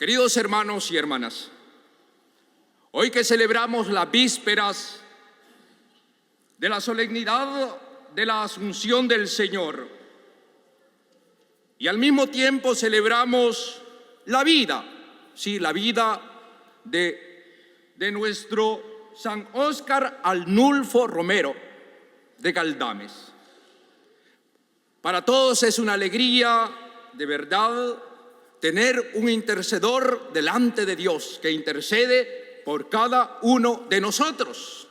Queridos hermanos y hermanas, hoy que celebramos las vísperas de la solemnidad de la Asunción del Señor y al mismo tiempo celebramos la vida, sí, la vida de nuestro San Óscar Arnulfo Romero de Galdames. Para todos es una alegría, de verdad, tener un intercedor delante de Dios que intercede por cada uno de nosotros.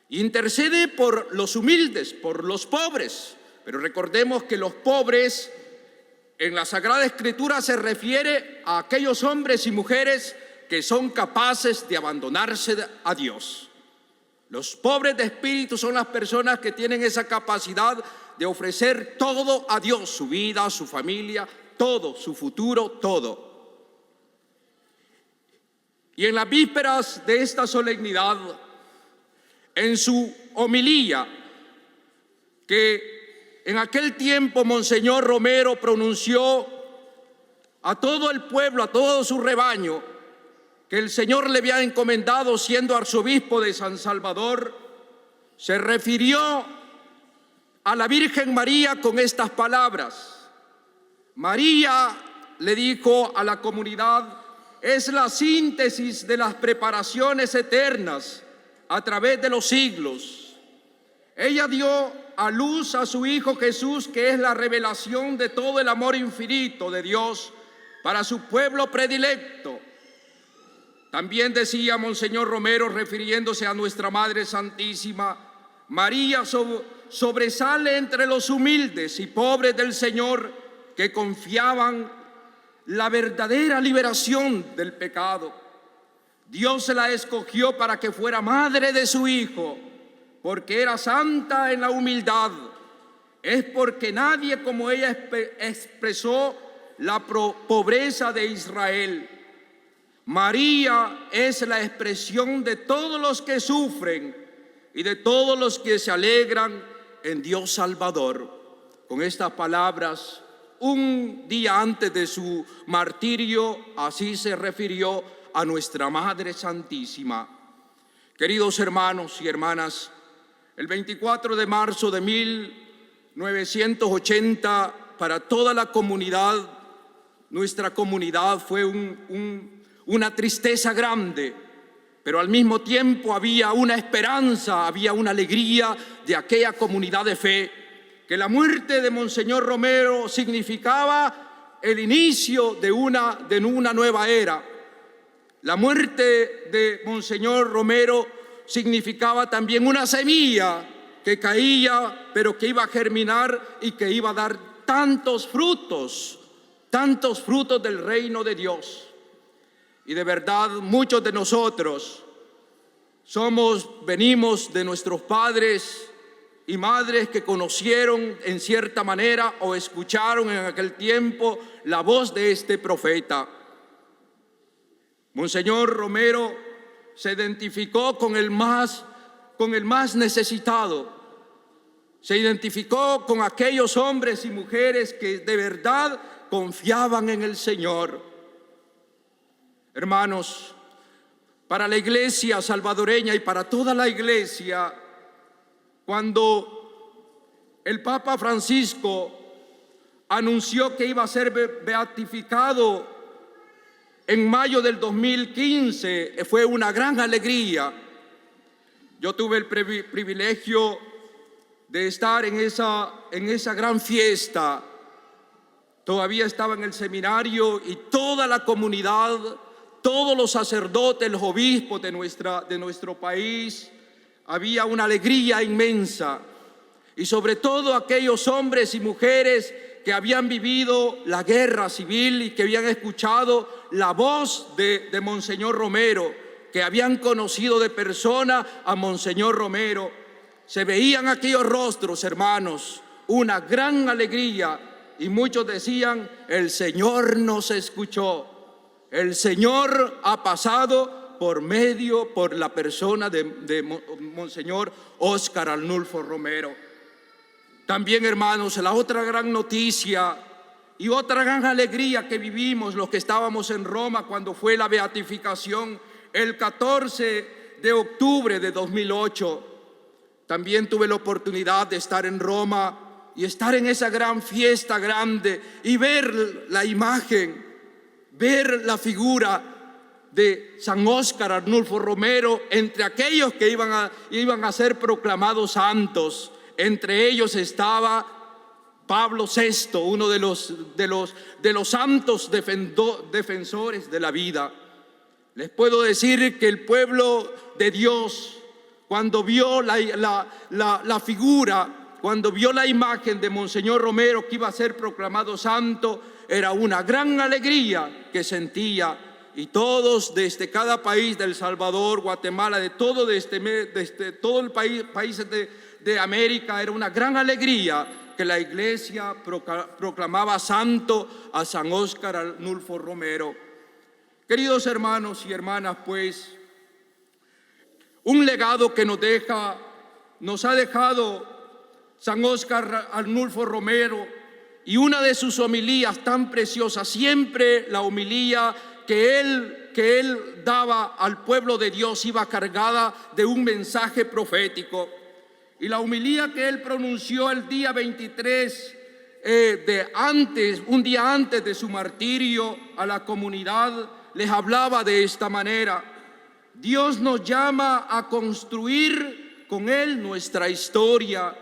Intercede por los humildes, por los pobres, pero recordemos que los pobres en la Sagrada Escritura se refiere a aquellos hombres y mujeres que son capaces de abandonarse a Dios. Los pobres de espíritu son las personas que tienen esa capacidad de ofrecer todo a Dios, su vida, su familia, todo, su futuro, todo. Y en las vísperas de esta solemnidad, en su homilía, que en aquel tiempo Monseñor Romero pronunció a todo el pueblo, a todo su rebaño, que el Señor le había encomendado siendo arzobispo de San Salvador, se refirió a la Virgen María con estas palabras. María, le dijo a la comunidad, es la síntesis de las preparaciones eternas a través de los siglos. Ella dio a luz a su Hijo Jesús, que es la revelación de todo el amor infinito de Dios para su pueblo predilecto. También decía Monseñor Romero, refiriéndose a nuestra Madre Santísima, María sobresale entre los humildes y pobres del Señor que confiaban la verdadera liberación del pecado. Dios la escogió para que fuera madre de su Hijo, porque era santa en la humildad. Es porque nadie como ella expresó la pobreza de Israel. María es la expresión de todos los que sufren y de todos los que se alegran en Dios Salvador. Con estas palabras, un día antes de su martirio, así se refirió a nuestra Madre Santísima. Queridos hermanos y hermanas, el 24 de marzo de 1980, para toda la comunidad, nuestra comunidad fue una tristeza grande, pero al mismo tiempo había una esperanza, había una alegría de aquella comunidad de fe, que la muerte de Monseñor Romero significaba el inicio de una nueva era. La muerte de Monseñor Romero significaba también una semilla que caía, pero que iba a germinar y que iba a dar tantos frutos del reino de Dios. Y de verdad, muchos de nosotros venimos de nuestros padres y madres que conocieron en cierta manera o escucharon en aquel tiempo la voz de este profeta. Monseñor Romero se identificó con el más necesitado. Se identificó con aquellos hombres y mujeres que de verdad confiaban en el Señor. Hermanos, para la iglesia salvadoreña y para toda la iglesia, cuando el Papa Francisco anunció que iba a ser beatificado en mayo del 2015, fue una gran alegría. Yo tuve el privilegio de estar en esa gran fiesta. Todavía estaba en el seminario y toda la comunidad, todos los sacerdotes, los obispos de nuestro país, había una alegría inmensa. Y sobre todo aquellos hombres y mujeres que habían vivido la guerra civil y que habían escuchado la voz de Monseñor Romero, que habían conocido de persona a Monseñor Romero. Se veían aquellos rostros, hermanos, una gran alegría. Y muchos decían, el Señor nos escuchó. El Señor ha pasado por la persona de Monseñor Óscar Arnulfo Romero. También, hermanos, la otra gran noticia Y otra gran alegría que vivimos los que estábamos en Roma cuando fue la beatificación el 14 de octubre de 2008. También tuve la oportunidad de estar en Roma y estar en esa gran fiesta grande y ver la imagen, ver la figura de San Óscar Arnulfo Romero entre aquellos que iban a ser proclamados santos. Entre ellos estaba Pablo VI, uno de los santos defensores de la vida. Les puedo decir que el pueblo de Dios, cuando vio la figura, cuando vio la imagen de Monseñor Romero que iba a ser proclamado santo, era una gran alegría que sentía. Y todos desde cada país, de El Salvador, Guatemala, de todo el país de América, era una gran alegría que la iglesia proclamaba santo a San Óscar Arnulfo Romero. Queridos hermanos y hermanas, pues, un legado que nos ha dejado San Óscar Arnulfo Romero, y una de sus homilías tan preciosas, siempre la homilía que él daba al pueblo de Dios iba cargada de un mensaje profético. Y la homilía que él pronunció el día 23 un día antes de su martirio a la comunidad, les hablaba de esta manera: Dios nos llama a construir con él nuestra historia.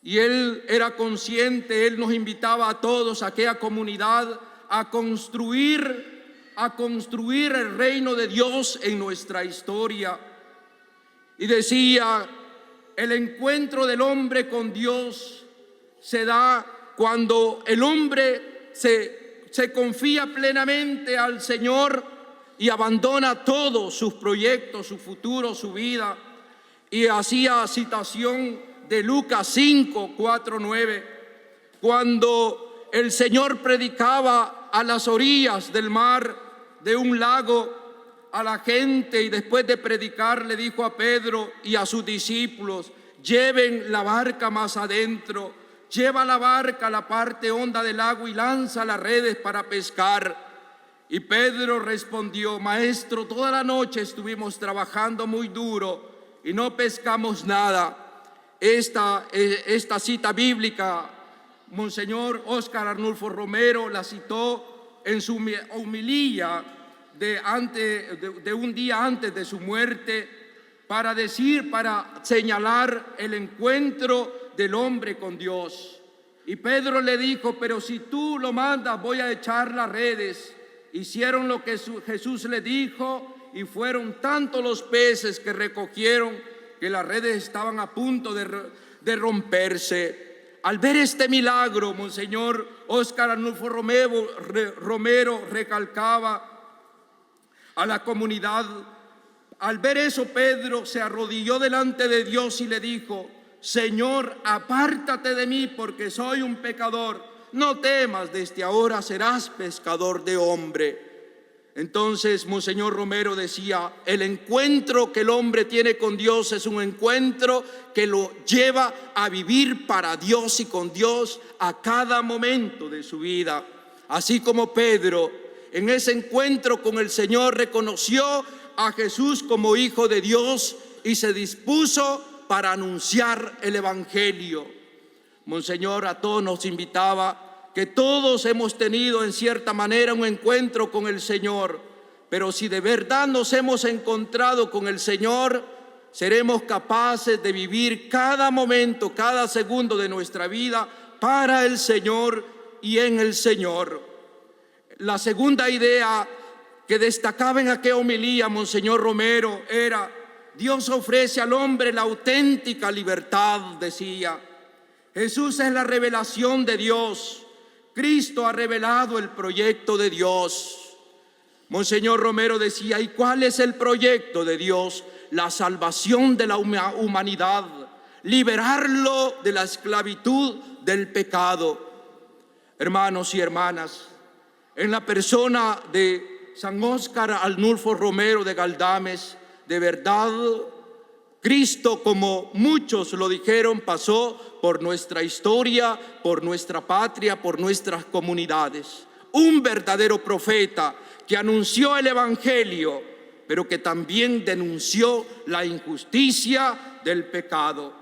Y él era consciente, él nos invitaba a todos, a aquella comunidad, a construir el reino de Dios en nuestra historia. Y decía: el encuentro del hombre con Dios se da cuando el hombre se confía plenamente al Señor y abandona todos sus proyectos, su futuro, su vida. Y hacía citación de Lucas 5, 4, 9, cuando el Señor predicaba a las orillas del mar, de un lago, a la gente, y después de predicar le dijo a Pedro y a sus discípulos: lleven la barca más adentro, lleva la barca a la parte honda del lago y lanza las redes para pescar. Y Pedro respondió: Maestro, toda la noche estuvimos trabajando muy duro y no pescamos nada. Esta cita bíblica, Monseñor Óscar Arnulfo Romero la citó en su homilía de un día antes de su muerte, para señalar el encuentro del hombre con Dios. Y Pedro le dijo: pero si tú lo mandas, voy a echar las redes. Hicieron lo que Jesús le dijo, y fueron tantos los peces que recogieron que las redes estaban a punto de romperse. Al ver este milagro, Monseñor Óscar Arnulfo Romero recalcaba a la comunidad: al ver eso, Pedro se arrodilló delante de Dios y le dijo: Señor, apártate de mí, porque soy un pecador. No temas, desde ahora serás pescador de hombre. Entonces Monseñor Romero decía: el encuentro que el hombre tiene con Dios es un encuentro que lo lleva a vivir para Dios y con Dios a cada momento de su vida. Así como Pedro, en ese encuentro con el Señor, reconoció a Jesús como Hijo de Dios y se dispuso para anunciar el Evangelio. Monseñor a todos nos invitaba que todos hemos tenido en cierta manera un encuentro con el Señor, pero si de verdad nos hemos encontrado con el Señor, seremos capaces de vivir cada momento, cada segundo de nuestra vida para el Señor y en el Señor. La segunda idea que destacaba en aquella homilía Monseñor Romero era: Dios ofrece al hombre la auténtica libertad, decía. Jesús es la revelación de Dios. Cristo ha revelado el proyecto de Dios. Monseñor Romero decía: ¿y cuál es el proyecto de Dios? La salvación de la humanidad, liberarlo de la esclavitud del pecado. Hermanos y hermanas, en la persona de San Óscar Arnulfo Romero de Galdames, de verdad Cristo, como muchos lo dijeron, pasó por nuestra historia, por nuestra patria, por nuestras comunidades. Un verdadero profeta que anunció el Evangelio, pero que también denunció la injusticia del pecado.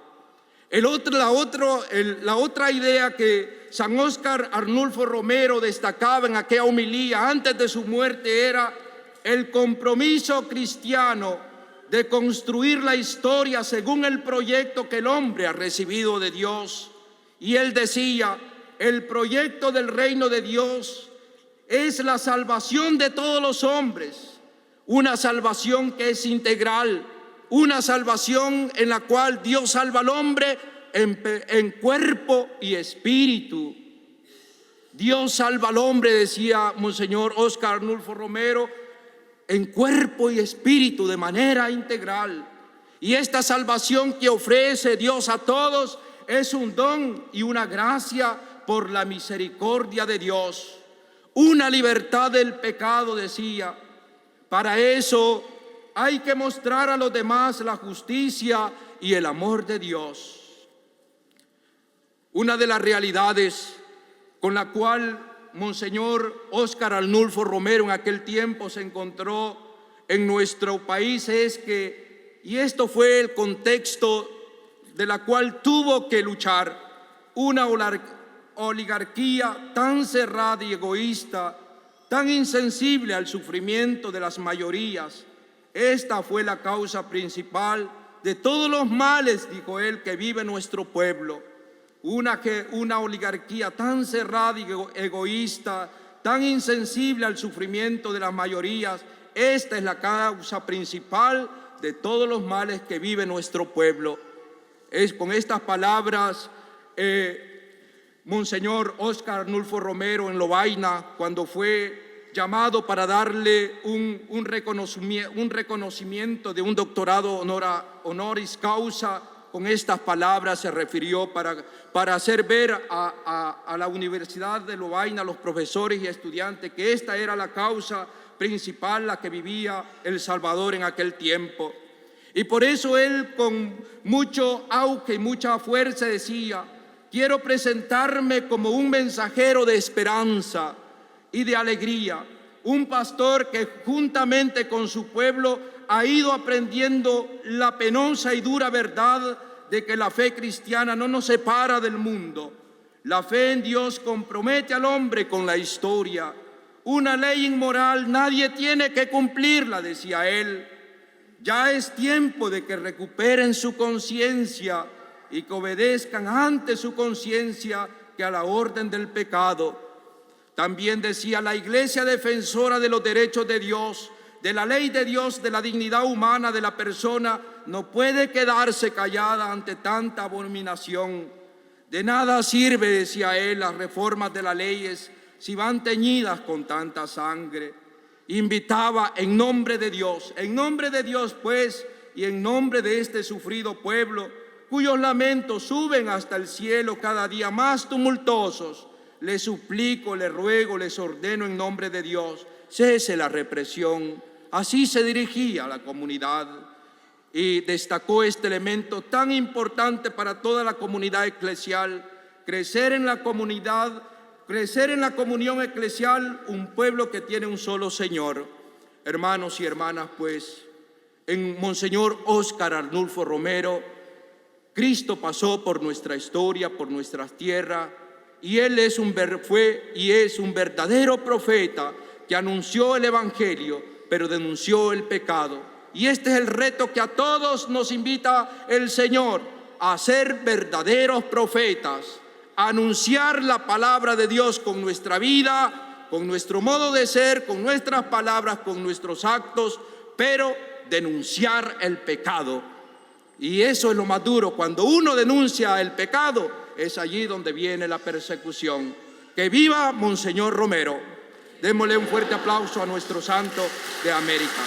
La otra idea que San Óscar Arnulfo Romero destacaba en aquella homilía antes de su muerte era el compromiso cristiano de construir la historia según el proyecto que el hombre ha recibido de Dios. Y él decía: el proyecto del reino de Dios es la salvación de todos los hombres, una salvación que es integral, una salvación en la cual Dios salva al hombre en cuerpo y espíritu. Dios salva al hombre, decía Monseñor Óscar Arnulfo Romero, en cuerpo y espíritu, de manera integral. Y esta salvación que ofrece Dios a todos es un don y una gracia por la misericordia de Dios. Una libertad del pecado, decía. Para eso hay que mostrar a los demás la justicia y el amor de Dios. Una de las realidades con la cual Monseñor Óscar Arnulfo Romero en aquel tiempo se encontró en nuestro país es que, y esto fue el contexto de la cual tuvo que luchar, una oligarquía tan cerrada y egoísta, tan insensible al sufrimiento de las mayorías. Esta fue la causa principal de todos los males, dijo él, que vive nuestro pueblo. Una oligarquía tan cerrada y egoísta, tan insensible al sufrimiento de las mayorías. Esta es la causa principal de todos los males que vive nuestro pueblo. Es con estas palabras, Monseñor Óscar Arnulfo Romero en Lovaina, cuando fue llamado para darle un reconocimiento de un doctorado honoris causa, con estas palabras se refirió para hacer ver a la Universidad de Lovaina, a los profesores y estudiantes, que esta era la causa principal, la que vivía El Salvador en aquel tiempo. Y por eso él, con mucho auge y mucha fuerza, decía: quiero presentarme como un mensajero de esperanza y de alegría, un pastor que juntamente con su pueblo ha ido aprendiendo la penosa y dura verdad de que la fe cristiana no nos separa del mundo. La fe en Dios compromete al hombre con la historia. Una ley inmoral nadie tiene que cumplirla, decía él. Ya es tiempo de que recuperen su conciencia y que obedezcan ante su conciencia que a la orden del pecado. También decía: la Iglesia defensora de los derechos de Dios, de la ley de Dios, de la dignidad humana de la persona, no puede quedarse callada ante tanta abominación. De nada sirve, decía él, las reformas de las leyes si van teñidas con tanta sangre. Invitaba en nombre de Dios pues, y en nombre de este sufrido pueblo, cuyos lamentos suben hasta el cielo cada día más tumultuosos, les suplico, les ruego, les ordeno en nombre de Dios, cese la represión. Así se dirigía a la comunidad y destacó este elemento tan importante para toda la comunidad eclesial: crecer en la comunidad, crecer en la comunión eclesial, un pueblo que tiene un solo Señor. Hermanos y hermanas, pues, en Monseñor Óscar Arnulfo Romero, Cristo pasó por nuestra historia, por nuestras tierras, y Él fue y es un verdadero profeta que anunció el Evangelio, pero denunció el pecado. Y este es el reto que a todos nos invita el Señor, a ser verdaderos profetas, a anunciar la palabra de Dios con nuestra vida, con nuestro modo de ser, con nuestras palabras, con nuestros actos, pero denunciar el pecado. Y eso es lo más duro. Cuando uno denuncia el pecado, es allí donde viene la persecución. ¡Que viva Monseñor Romero! Démosle un fuerte aplauso a nuestro santo de América.